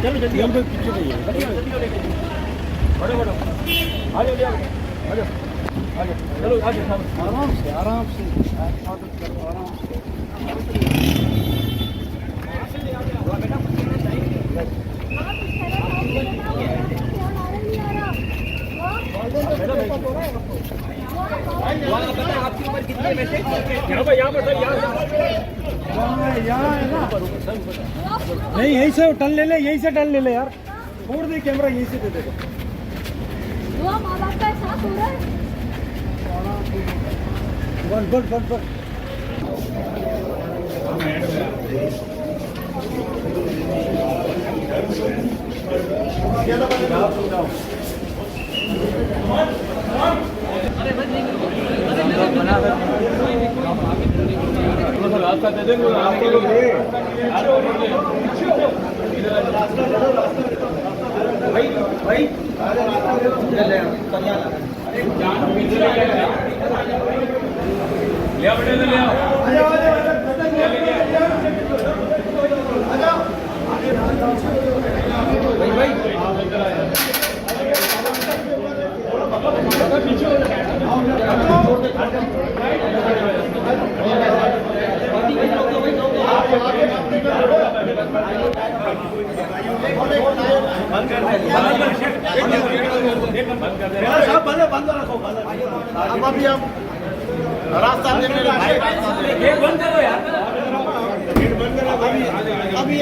चलो जल्दी पीछे नहीं है बड़े बड़े आ जाओ आ जाओ आ जाओ चलो आ जाओ आराम से आराम से आराम से आपकी उम्र कितनी है वैसे? यहाँ पर यहाँ है ना नहीं यहीं से टर्न ले ले यहीं से टर्न ले ले यार छोड़ दे कैमरा यहीं से दे दे माँ बाप का साथ हो रहा है बस रास्ता दे देंगे रास्ते लोग भाई भाई लिया बेटे ले आओ भाई भाई बंद रखो अब अभी हम रास्ता बंद करो यार।